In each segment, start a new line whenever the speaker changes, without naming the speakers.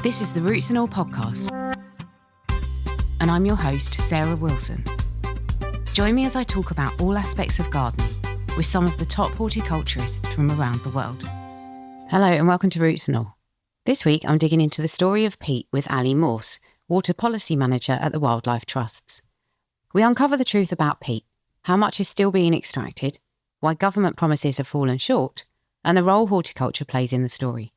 This is the Roots and All podcast, and I'm your host, Sarah Wilson. Join me as I talk about all aspects of gardening with some of the top horticulturists from around the world. Hello and welcome to Roots and All. This week I'm digging into the story of peat with Ali Morse, Water Policy Manager at the Wildlife Trusts. We uncover the truth about peat, how much is still being extracted, why government promises have fallen short, and the role horticulture plays in the story.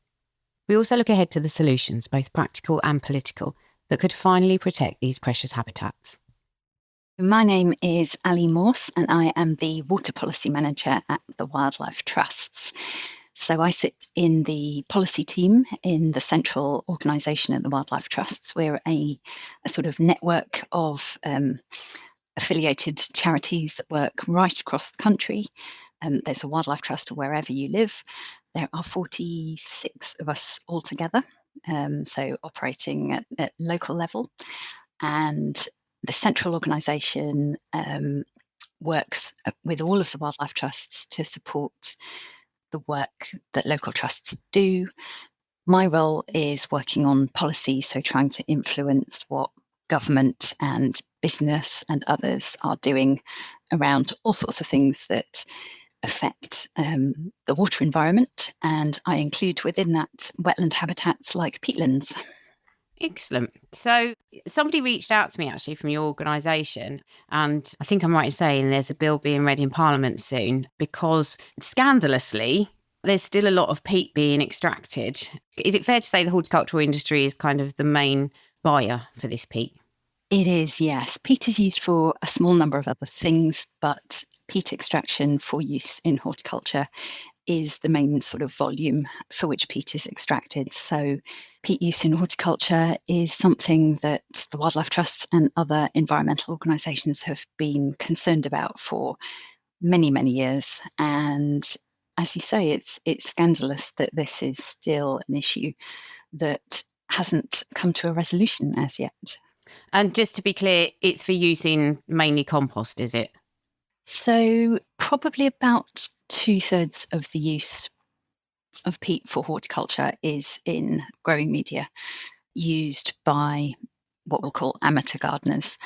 We also look ahead to the solutions, both practical and political, that could finally protect these precious habitats.
My name is Ali Morse and I am the Water Policy Manager at the Wildlife Trusts. So I sit in the policy team in the central organisation at the Wildlife Trusts. We're a sort of network of affiliated charities that work right across the country. There's a Wildlife Trust wherever you live. There are 46 of us altogether, so operating at local level. And the central organisation works with all of the Wildlife Trusts to support the work that local trusts do. My role is working on policy, so trying to influence what government and business and others are doing around all sorts of things that affect the water environment, and I include within that wetland habitats like peatlands.
Excellent. So somebody reached out to me actually from your organisation, and I think I'm right in saying there's a bill being read in Parliament soon because scandalously there's still a lot of peat being extracted. Is it fair to say the horticultural industry is kind of the main buyer for this peat?
It is, yes. Peat is used for a small number of other things, but peat extraction for use in horticulture is the main sort of volume for which peat is extracted. So peat use in horticulture is something that the Wildlife Trusts and other environmental organisations have been concerned about for many, many years. And as you say, it's scandalous that this is still an issue that hasn't come to a resolution as yet.
And just to be clear, it's for use in mainly compost, is it?
So probably about 2/3 of the use of peat for horticulture is in growing media used by what we'll call amateur gardeners.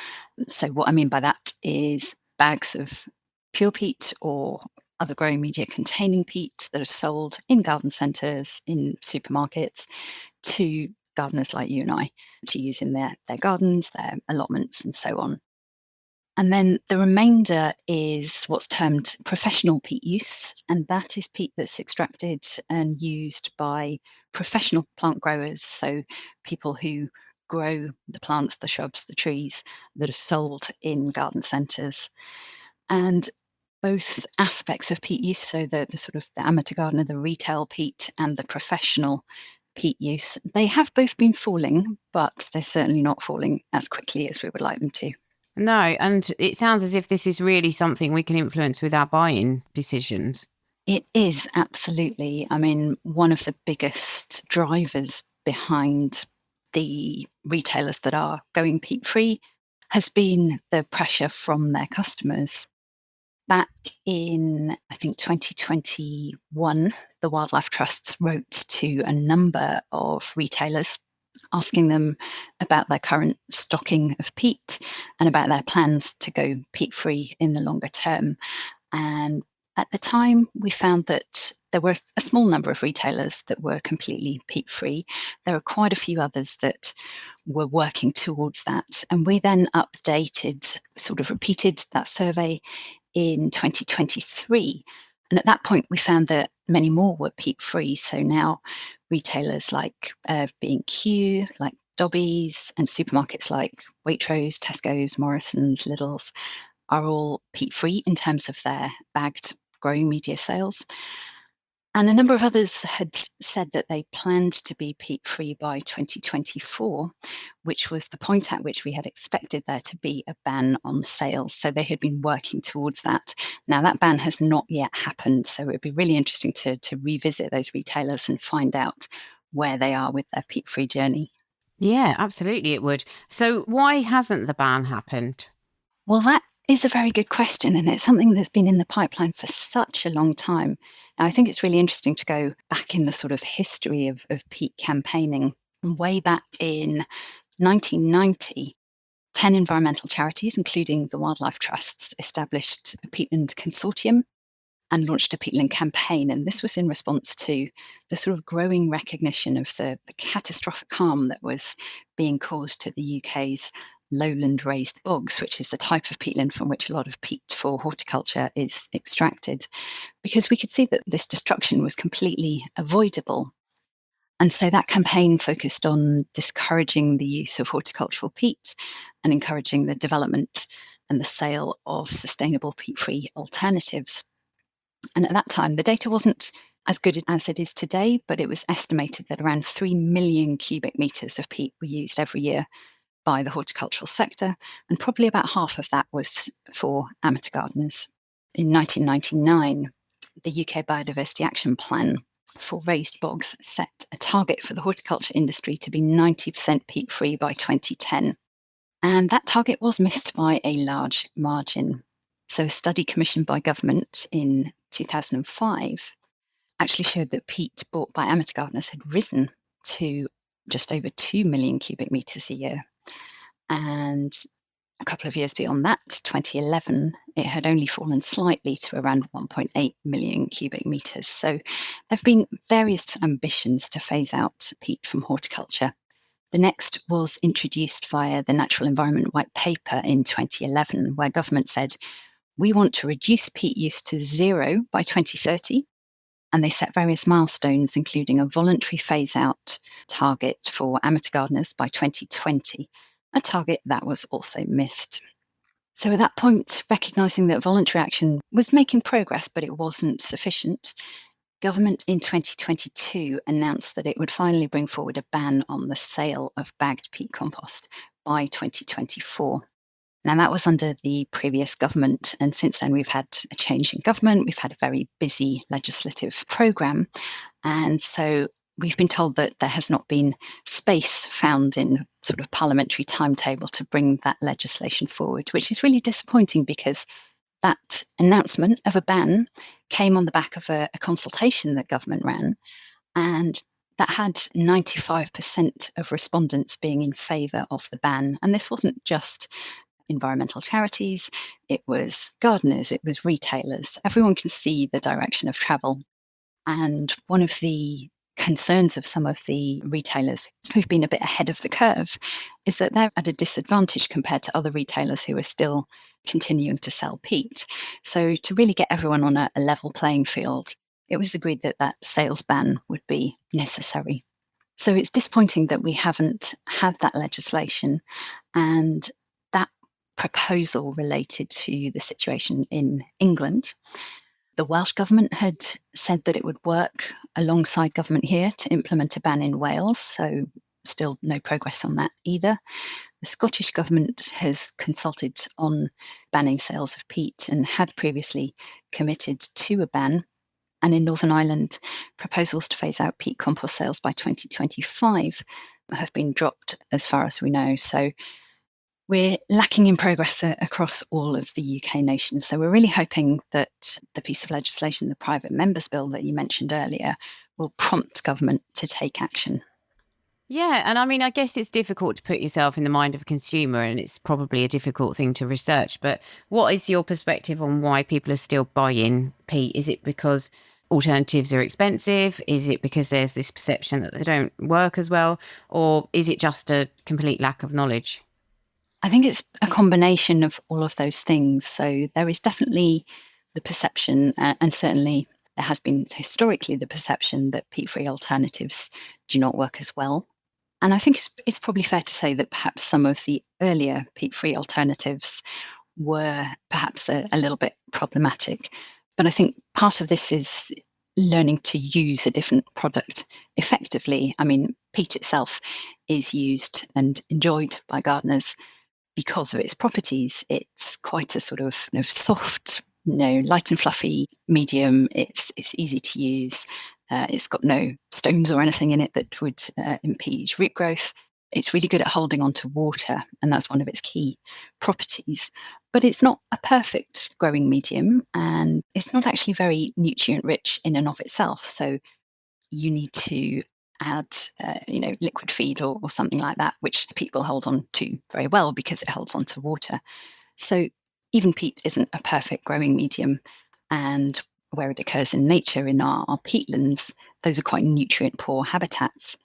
So what I mean by that is bags of pure peat or other growing media containing peat that are sold in garden centres, in supermarkets, to gardeners like you and I to use in their gardens, their allotments and so on. And then the remainder is what's termed professional peat use, and that is peat that's extracted and used by professional plant growers, so people who grow the plants, the shrubs, the trees that are sold in garden centres. And both aspects of peat use, so the sort of the amateur gardener, the retail peat and the professional peat use, they have both been falling, but they're certainly not falling as quickly as we would like them to.
No, and it sounds as if this is really something we can influence with our buying decisions.
It is, absolutely. I mean, one of the biggest drivers behind the retailers that are going peat-free has been the pressure from their customers. Back in, I think, 2021, the Wildlife Trusts wrote to a number of retailers asking them about their current stocking of peat and about their plans to go peat-free in the longer term. And at the time, we found that there were a small number of retailers that were completely peat-free. There are quite a few others that were working towards that. And we then updated, sort of repeated that survey in 2023. And at that point, we found that many more were peat-free. So now retailers like B&Q, like Dobbies, and supermarkets like Waitrose, Tesco's, Morrison's, Lidl's are all peat-free in terms of their bagged growing media sales. And a number of others had said that they planned to be peat-free by 2024, which was the point at which we had expected there to be a ban on sales. So they had been working towards that. Now, that ban has not yet happened, so it would be really interesting to revisit those retailers and find out where they are with their peat-free journey.
Yeah, absolutely it would. So why hasn't the ban happened?
Well, that is a very good question, and it's something that's been in the pipeline for such a long time. Now, I think it's really interesting to go back in the sort of history of peat campaigning. Way back in 1990, 10 environmental charities, including the Wildlife Trusts, established a peatland consortium and launched a peatland campaign. And this was in response to the sort of growing recognition of the catastrophic harm that was being caused to the UK's lowland raised bogs, which is the type of peatland from which a lot of peat for horticulture is extracted, because we could see that this destruction was completely avoidable. And so that campaign focused on discouraging the use of horticultural peat and encouraging the development and the sale of sustainable peat-free alternatives. And at that time, the data wasn't as good as it is today, but it was estimated that around 3 million cubic metres of peat were used every year by the horticultural sector, and probably about half of that was for amateur gardeners. In 1999, the UK Biodiversity Action Plan for raised bogs set a target for the horticulture industry to be 90% peat-free by 2010. And that target was missed by a large margin. So a study commissioned by government in 2005 actually showed that peat bought by amateur gardeners had risen to just over 2 million cubic metres a year. And a couple of years beyond that, 2011, it had only fallen slightly to around 1.8 million cubic metres. So there have been various ambitions to phase out peat from horticulture. The next was introduced via the Natural Environment White Paper in 2011, where government said, we want to reduce peat use to zero by 2030. And they set various milestones, including a voluntary phase-out target for amateur gardeners by 2020, a target that was also missed. So at that point, recognising that voluntary action was making progress, but it wasn't sufficient, government in 2022 announced that it would finally bring forward a ban on the sale of bagged peat compost by 2024. Now, that was under the previous government, and since then we've had a change in government, we've had a very busy legislative programme, and so we've been told that there has not been space found in sort of parliamentary timetable to bring that legislation forward, which is really disappointing because that announcement of a ban came on the back of a consultation that government ran, and that had 95% of respondents being in favour of the ban. And this wasn't just environmental charities, it was gardeners, it was retailers. Everyone can see the direction of travel. And one of the concerns of some of the retailers who've been a bit ahead of the curve is that they're at a disadvantage compared to other retailers who are still continuing to sell peat. So to really get everyone on a level playing field, it was agreed that that sales ban would be necessary. So it's disappointing that we haven't had that legislation, and that proposal related to the situation in England. The Welsh government had said that it would work alongside government here to implement a ban in Wales, so still no progress on that either. The Scottish government has consulted on banning sales of peat and had previously committed to a ban. And in Northern Ireland, proposals to phase out peat compost sales by 2025 have been dropped as far as we know. So we're lacking in progress across all of the UK nations. So we're really hoping that the piece of legislation, the Private Members Bill that you mentioned earlier, will prompt government to take action.
Yeah, and I mean, I guess it's difficult to put yourself in the mind of a consumer, and it's probably a difficult thing to research. But what is your perspective on why people are still buying peat? Is it because alternatives are expensive? Is it because there's this perception that they don't work as well? Or is it just a complete lack of knowledge?
I think it's a combination of all of those things. So there is definitely the perception, and certainly there has been historically the perception that peat-free alternatives do not work as well. And I think it's probably fair to say that perhaps some of the earlier peat-free alternatives were perhaps a little bit problematic. But I think part of this is learning to use a different product effectively. I mean, peat itself is used and enjoyed by gardeners because of its properties. It's quite a sort of soft, light and fluffy medium. It's easy to use. It's got no stones or anything in it that would impede root growth. It's really good at holding on to water, and that's one of its key properties. But it's not a perfect growing medium, and it's not actually very nutrient rich in and of itself. So you need to add, liquid feed or something like that, which peat will hold on to very well because it holds on to water. So even peat isn't a perfect growing medium. And where it occurs in nature, in our peatlands, those are quite nutrient poor habitats.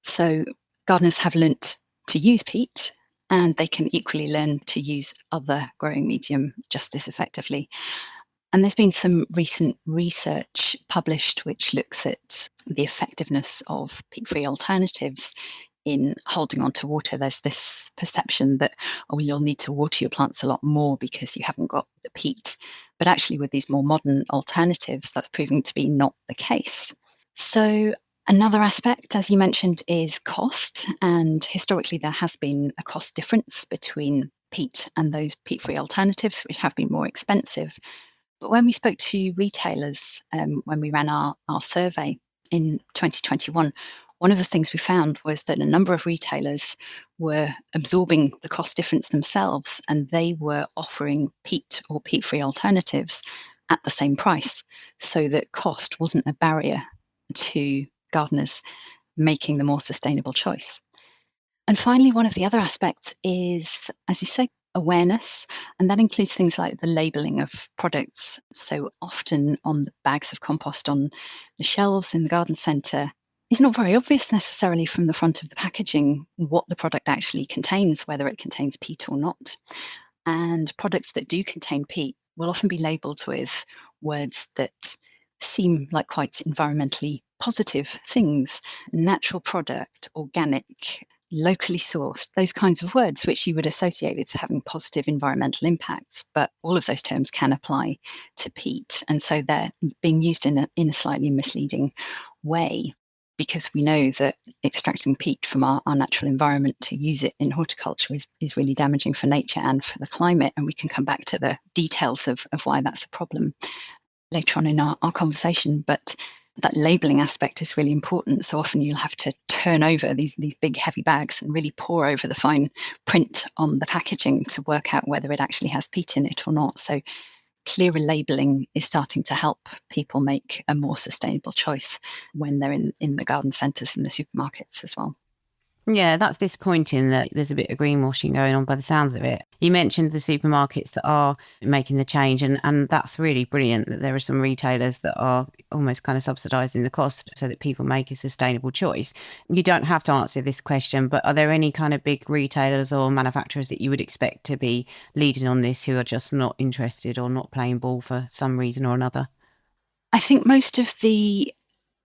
So gardeners have learnt to use peat, and they can equally learn to use other growing medium just as effectively. And there's been some recent research published which looks at the effectiveness of peat-free alternatives in holding on to water. There's this perception that, you'll need to water your plants a lot more because you haven't got the peat. But actually, with these more modern alternatives, that's proving to be not the case. So another aspect, as you mentioned, is cost. And historically, there has been a cost difference between peat and those peat-free alternatives, which have been more expensive. But when we spoke to retailers, when we ran our survey in 2021, one of the things we found was that a number of retailers were absorbing the cost difference themselves, and they were offering peat or peat-free alternatives at the same price, so that cost wasn't a barrier to gardeners making the more sustainable choice. And finally, one of the other aspects is, as you say, awareness, and that includes things like the labelling of products. So often on the bags of compost on the shelves in the garden centre, it's not very obvious necessarily from the front of the packaging what the product actually contains, whether it contains peat or not. And products that do contain peat will often be labelled with words that seem like quite environmentally positive things: natural product, organic, locally sourced, those kinds of words which you would associate with having positive environmental impacts. But all of those terms can apply to peat. And so they're being used in a slightly misleading way, because we know that extracting peat from our natural environment to use it in horticulture is really damaging for nature and for the climate. And we can come back to the details of why that's a problem later on in our conversation. But that labelling aspect is really important. So often you'll have to turn over these big heavy bags and really pore over the fine print on the packaging to work out whether it actually has peat in it or not. So clearer labelling is starting to help people make a more sustainable choice when they're in the garden centres and the supermarkets as well.
Yeah, that's disappointing that there's a bit of greenwashing going on by the sounds of it. You mentioned the supermarkets that are making the change, and that's really brilliant that there are some retailers that are almost kind of subsidising the cost so that people make a sustainable choice. You don't have to answer this question, but are there any kind of big retailers or manufacturers that you would expect to be leading on this who are just not interested or not playing ball for some reason or another?
I think most of the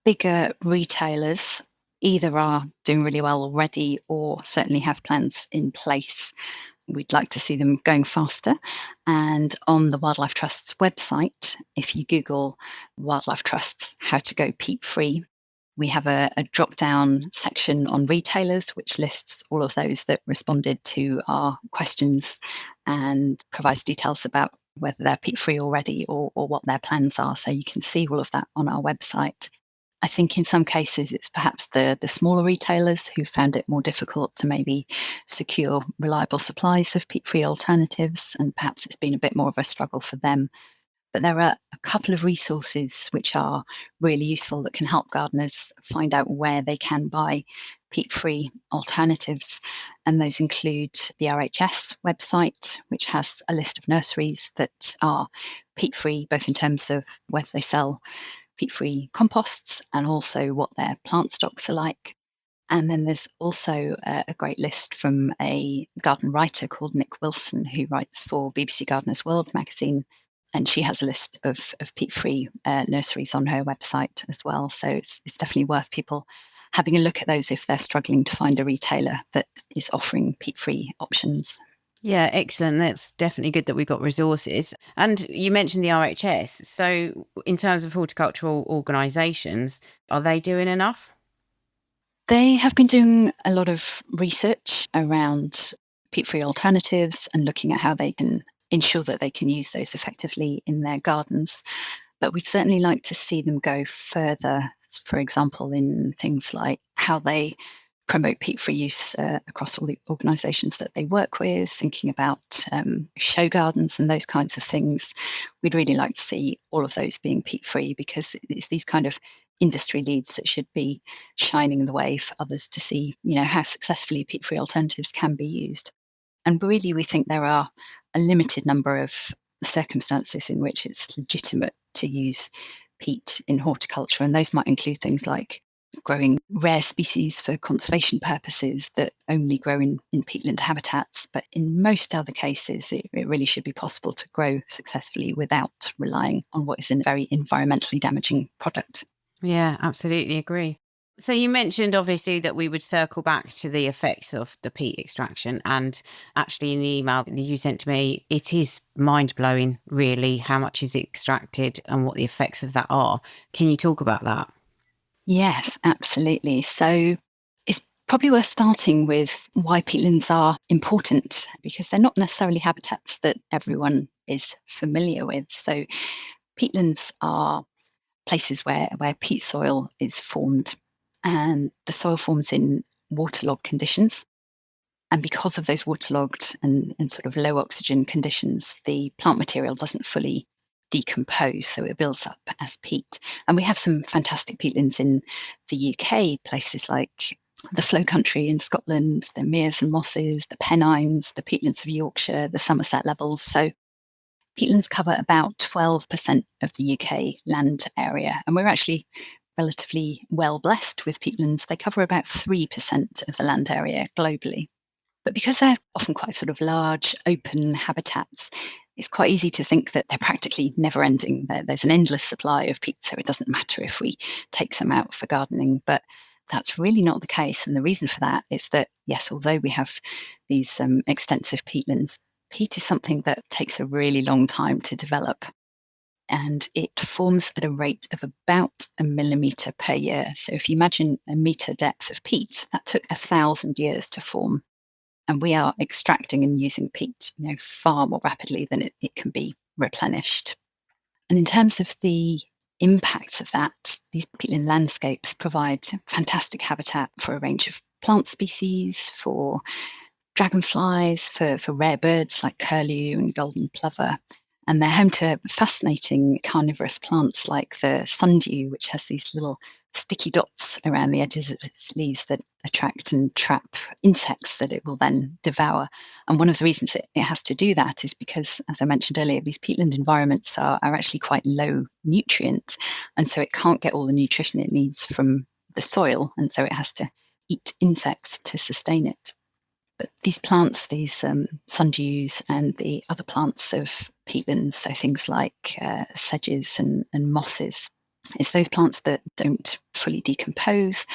bigger retailers either are doing really well already or certainly have plans in place. We'd like to see them going faster. And on the Wildlife Trust's website, if you Google Wildlife Trust's how to go peat-free, we have a drop-down section on retailers, which lists all of those that responded to our questions and provides details about whether they're peat-free already or what their plans are. So you can see all of that on our website. I think in some cases it's perhaps the smaller retailers who found it more difficult to maybe secure reliable supplies of peat-free alternatives, and perhaps it's been a bit more of a struggle for them. But there are a couple of resources which are really useful that can help gardeners find out where they can buy peat-free alternatives. And those include the RHS website, which has a list of nurseries that are peat-free, both in terms of whether they sell peat-free composts and also what their plant stocks are like. And then there's also a great list from a garden writer called Nick Wilson, who writes for BBC Gardener's World magazine. And she has a list of peat-free nurseries on her website as well. So it's definitely worth people having a look at those if they're struggling to find a retailer that is offering peat-free options.
Yeah, excellent. That's definitely good that we've got resources. And you mentioned the RHS. So in terms of horticultural organisations, are they doing enough?
They have been doing a lot of research around peat-free alternatives and looking at how they can ensure that they can use those effectively in their gardens. But we'd certainly like to see them go further, for example, in things like how they promote peat-free use across all the organisations that they work with, thinking about show gardens and those kinds of things. We'd really like to see all of those being peat-free, because it's these kind of industry leads that should be shining the way for others to see, how successfully peat-free alternatives can be used. And really, we think there are a limited number of circumstances in which it's legitimate to use peat in horticulture. And those might include things like growing rare species for conservation purposes that only grow in peatland habitats. But in most other cases, it really should be possible to grow successfully without relying on what is a very environmentally damaging product.
Yeah, absolutely agree. So you mentioned obviously that we would circle back to the effects of the peat extraction, and actually in the email that you sent to me, it is mind-blowing really how much is extracted and what the effects of that are. Can you talk about that?
Yes, absolutely. So it's probably worth starting with why peatlands are important, because they're not necessarily habitats that everyone is familiar with. So peatlands are places where peat soil is formed, and the soil forms in waterlogged conditions. And because of those waterlogged and sort of low oxygen conditions, the plant material doesn't fully decompose, so it builds up as peat. And we have some fantastic peatlands in the UK, places like the Flow Country in Scotland, the Meres and Mosses, the Pennines, the peatlands of Yorkshire, the Somerset levels. So peatlands cover about 12% of the UK land area, and we're actually relatively well blessed with peatlands. They cover about 3% of the land area globally. But because they're often quite sort of large, open habitats, it's quite easy to think that they're practically never ending. There's an endless supply of peat, so it doesn't matter if we take some out for gardening. But that's really not the case. And the reason for that is that, yes, although we have these extensive peatlands, peat is something that takes a really long time to develop. And it forms at a rate of about a millimetre per year. So if you imagine a metre depth of peat, that took 1,000 years to form. And we are extracting and using peat, far more rapidly than it can be replenished. And in terms of the impacts of that, these peatland landscapes provide fantastic habitat for a range of plant species, for dragonflies, for rare birds like curlew and golden plover. And they're home to fascinating carnivorous plants like the sundew, which has these little sticky dots around the edges of its leaves that attract and trap insects that it will then devour. And one of the reasons it has to do that is because, as I mentioned earlier, these peatland environments are actually quite low nutrient. And so it can't get all the nutrition it needs from the soil. And so it has to eat insects to sustain it. But these plants, these sundews and the other plants of peatlands, so things like sedges and mosses, it's those plants that don't fully decompose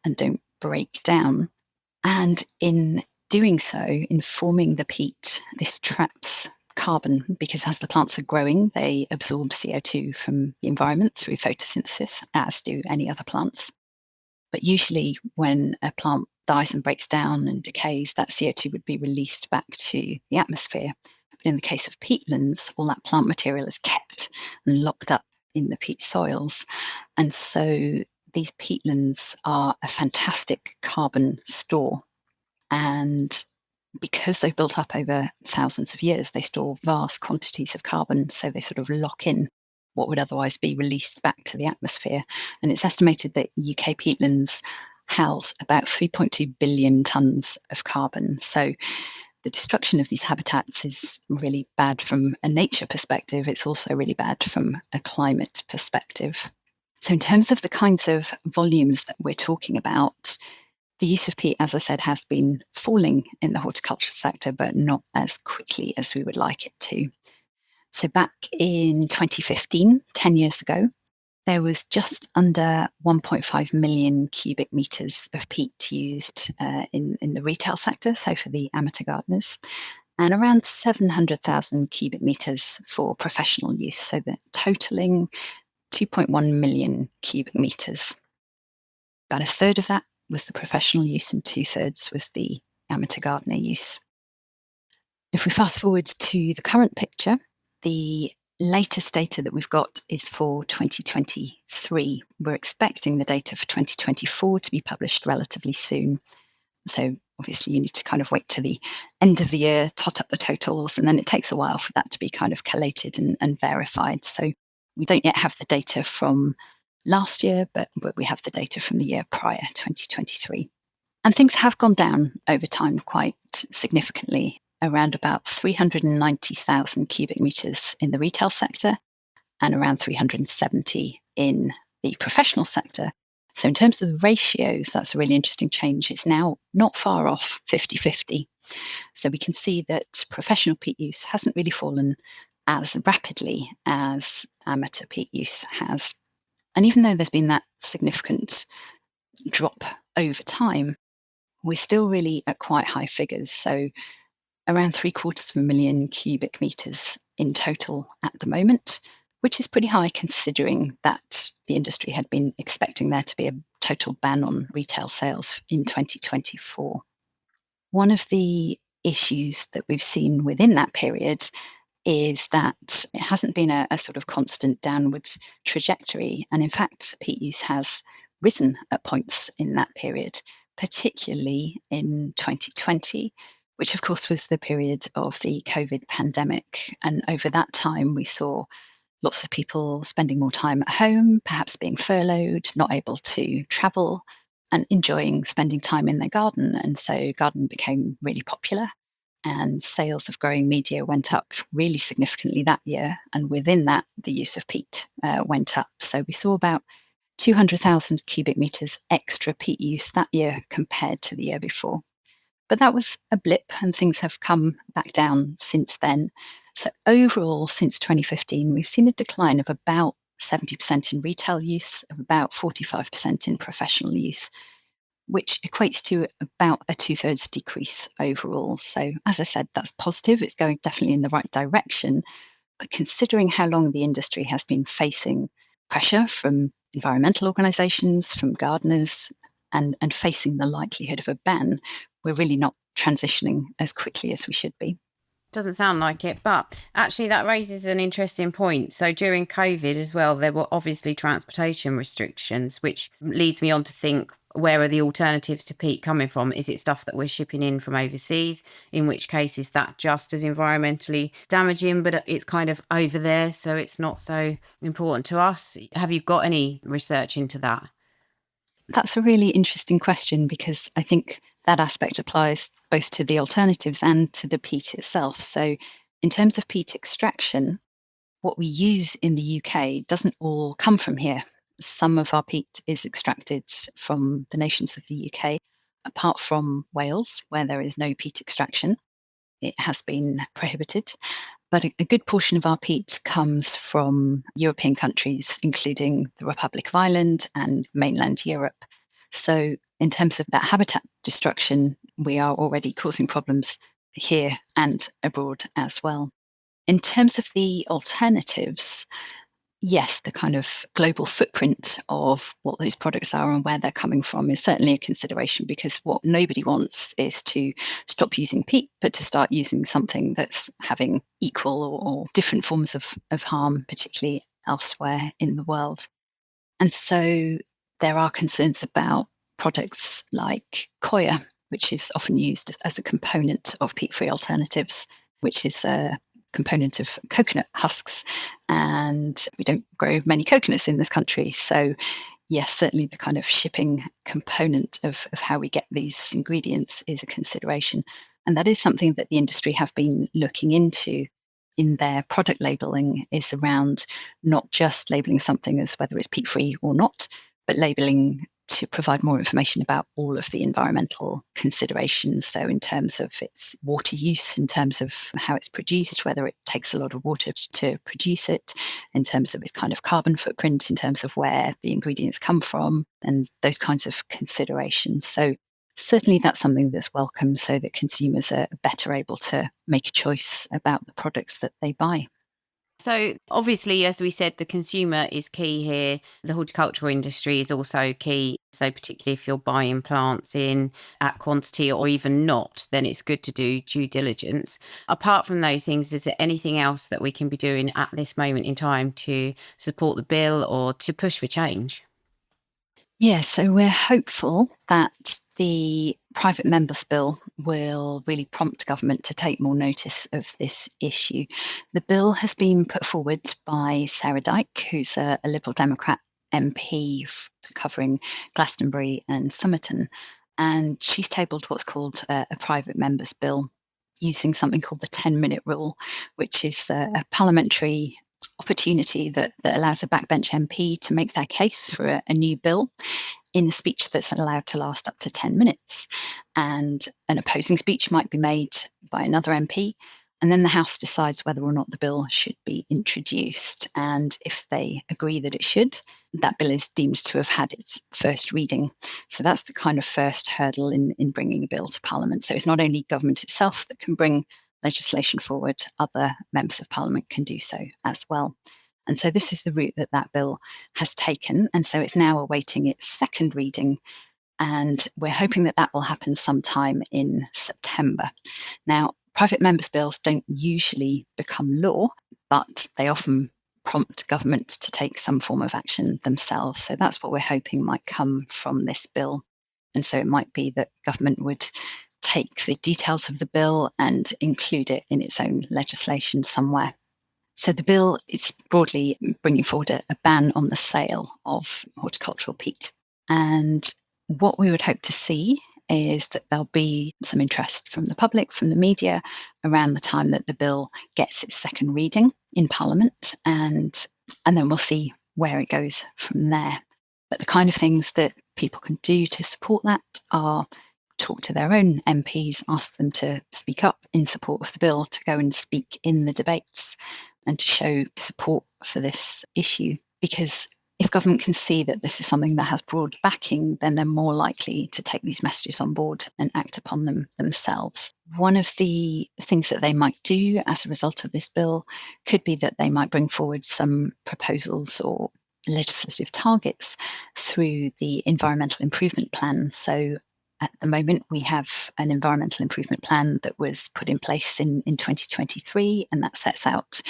and don't break down. And in doing so, in forming the peat, this traps carbon, because as the plants are growing, they absorb CO2 from the environment through photosynthesis, as do any other plants. But usually when a plant dies and breaks down and decays, that CO2 would be released back to the atmosphere. But in the case of peatlands, all that plant material is kept and locked up in the peat soils. And so these peatlands are a fantastic carbon store. And because they've built up over thousands of years, they store vast quantities of carbon. So they sort of lock in what would otherwise be released back to the atmosphere. And it's estimated that UK peatlands house about 3.2 billion tonnes of carbon. So the destruction of these habitats is really bad from a nature perspective. It's also really bad from a climate perspective. So in terms of the kinds of volumes that we're talking about, the use of peat, as I said, has been falling in the horticulture sector, but not as quickly as we would like it to. So back in 2015, 10 years ago, there was just under 1.5 million cubic metres of peat used in the retail sector, so for the amateur gardeners, and around 700,000 cubic metres for professional use, so that totalling 2.1 million cubic metres. About a third of that was the professional use and 2/3 was the amateur gardener use. If we fast forward to the current picture, the latest data that we've got is for 2023. We're expecting the data for 2024 to be published relatively soon. So obviously you need to kind of wait to the end of the year, tot up the totals, and then it takes a while for that to be kind of collated and verified. So we don't yet have the data from last year, but we have the data from the year prior, 2023. And things have gone down over time quite significantly, around about 390,000 cubic meters in the retail sector and around 370 in the professional sector. So in terms of the ratios, that's a really interesting change. It's now not far off 50-50. So we can see that professional peat use hasn't really fallen as rapidly as amateur peat use has. And even though there's been that significant drop over time, we're still really at quite high figures. So around 750,000 cubic meters in total at the moment, which is pretty high considering that the industry had been expecting there to be a total ban on retail sales in 2024. One of the issues that we've seen within that period is that it hasn't been a sort of constant downwards trajectory. And in fact, peat use has risen at points in that period, particularly in 2020, which of course was the period of the COVID pandemic. And over that time, we saw lots of people spending more time at home, perhaps being furloughed, not able to travel, and enjoying spending time in their garden. And so garden became really popular. And sales of growing media went up really significantly that year. And within that, the use of peat went up. So we saw about 200,000 cubic meters extra peat use that year compared to the year before. But that was a blip, and things have come back down since then. So overall, since 2015, we've seen a decline of about 70% in retail use, of about 45% in professional use, which equates to about a 2/3 decrease overall. So as I said, that's positive. It's going definitely in the right direction. But considering how long the industry has been facing pressure from environmental organisations, from gardeners, and facing the likelihood of a ban, we're really not transitioning as quickly as we should be.
Doesn't sound like it, but actually that raises an interesting point. So during COVID as well, there were obviously transportation restrictions, which leads me on to think, where are the alternatives to peat coming from? Is it stuff that we're shipping in from overseas? In which case, is that just as environmentally damaging, but it's kind of over there, so it's not so important to us? Have you got any research into that?
That's a really interesting question, because I think that aspect applies both to the alternatives and to the peat itself. So in terms of peat extraction, what we use in the UK doesn't all come from here. Some of our peat is extracted from the nations of the UK, apart from Wales, where there is no peat extraction. It has been prohibited. But a good portion of our peat comes from European countries, including the Republic of Ireland and mainland Europe. So in terms of that habitat destruction, we are already causing problems here and abroad as well. In terms of the alternatives, yes, the kind of global footprint of what those products are and where they're coming from is certainly a consideration, because what nobody wants is to stop using peat, but to start using something that's having equal or different forms of harm, particularly elsewhere in the world. And so there are concerns about products like coir, which is often used as a component of peat-free alternatives, which is a component of coconut husks, and we don't grow many coconuts in this country. So yes, certainly the kind of shipping component of how we get these ingredients is a consideration. And that is something that the industry have been looking into in their product labelling, is around not just labelling something as whether it's peat-free or not, but labelling to provide more information about all of the environmental considerations. So in terms of its water use, in terms of how it's produced, whether it takes a lot of water to produce it, in terms of its kind of carbon footprint, in terms of where the ingredients come from, and those kinds of considerations. So certainly that's something that's welcome, so that consumers are better able to make a choice about the products that they buy.
So obviously, as we said, the consumer is key here. The horticultural industry is also key. So particularly if you're buying plants in at quantity or even not, then it's good to do due diligence. Apart from those things, is there anything else that we can be doing at this moment in time to support the bill or to push for change?
Yeah, so we're hopeful that the private members bill will really prompt government to take more notice of this issue. The bill has been put forward by Sarah Dyke, who's a Liberal Democrat MP covering Glastonbury and Somerton. And she's tabled what's called a private member's bill using something called the 10-minute rule, which is a parliamentary opportunity that allows a backbench MP to make their case for a new bill in a speech that's allowed to last up to 10 minutes. And an opposing speech might be made by another MP, and then the House decides whether or not the bill should be introduced. And if they agree that it should, that bill is deemed to have had its first reading. So that's the kind of first hurdle in bringing a bill to Parliament. So it's not only government itself that can bring legislation forward, other members of Parliament can do so as well. And so this is the route that bill has taken. And so it's now awaiting its second reading. And we're hoping that will happen sometime in September. Now, private members' bills don't usually become law, but they often prompt government to take some form of action themselves. So that's what we're hoping might come from this bill. And so it might be that government would take the details of the bill and include it in its own legislation somewhere. So the bill is broadly bringing forward a ban on the sale of horticultural peat. And what we would hope to see is that there'll be some interest from the public, from the media, around the time that the bill gets its second reading in Parliament. And then we'll see where it goes from there. But the kind of things that people can do to support that are talk to their own MPs, ask them to speak up in support of the bill, to go and speak in the debates, and to show support for this issue. Because if government can see that this is something that has broad backing, then they're more likely to take these messages on board and act upon them themselves. One of the things that they might do as a result of this bill could be that they might bring forward some proposals or legislative targets through the Environmental Improvement Plan. So at the moment, we have an environmental improvement plan that was put in place in 2023, and that sets out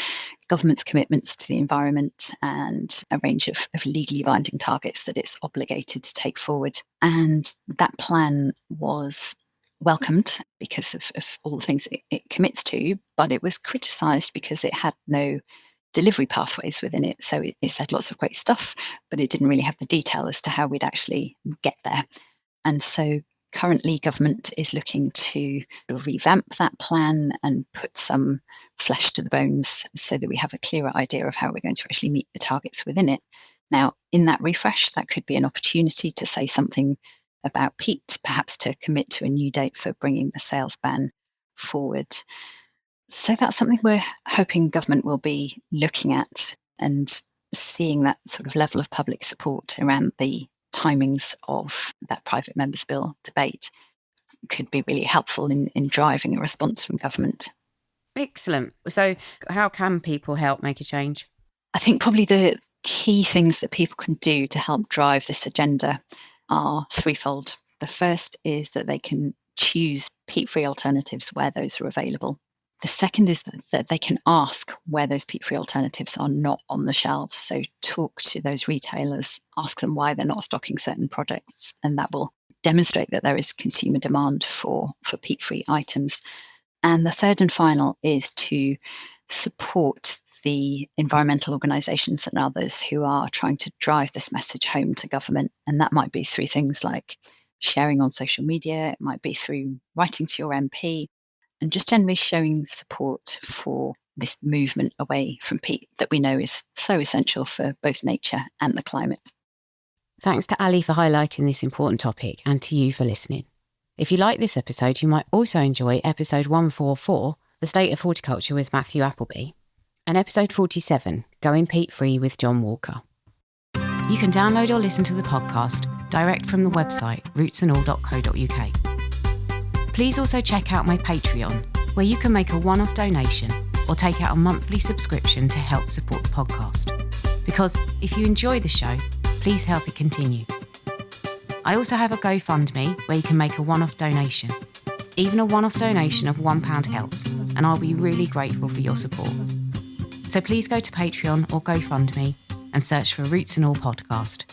government's commitments to the environment and a range of legally binding targets that it's obligated to take forward. And that plan was welcomed because of all the things it commits to, but it was criticised because it had no delivery pathways within it. So it said lots of great stuff, but it didn't really have the detail as to how we'd actually get there. And so currently, government is looking to revamp that plan and put some flesh to the bones so that we have a clearer idea of how we're going to actually meet the targets within it. Now, in that refresh, that could be an opportunity to say something about peat, perhaps to commit to a new date for bringing the sales ban forward. So that's something we're hoping government will be looking at, and seeing that sort of level of public support around the timings of that private members' bill debate could be really helpful in driving a response from government.
Excellent. So how can people help make a change?
I think probably the key things that people can do to help drive this agenda are threefold. The first is that they can choose peat-free alternatives where those are available. The second is that they can ask where those peat-free alternatives are not on the shelves. So talk to those retailers, ask them why they're not stocking certain products, and that will demonstrate that there is consumer demand for peat-free items. And the third and final is to support the environmental organisations and others who are trying to drive this message home to government. And that might be through things like sharing on social media, it might be through writing to your MP, and just generally showing support for this movement away from peat that we know is so essential for both nature and the climate.
Thanks to Ali for highlighting this important topic, and to you for listening. If you like this episode, you might also enjoy episode 144, The State of Horticulture with Matthew Appleby, and episode 47, Going Peat-Free with John Walker. You can download or listen to the podcast direct from the website rootsandall.co.uk. Please also check out my Patreon, where you can make a one-off donation or take out a monthly subscription to help support the podcast. Because if you enjoy the show, please help it continue. I also have a GoFundMe where you can make a one-off donation. Even a one-off donation of £1 helps, and I'll be really grateful for your support. So please go to Patreon or GoFundMe and search for Roots and All Podcast.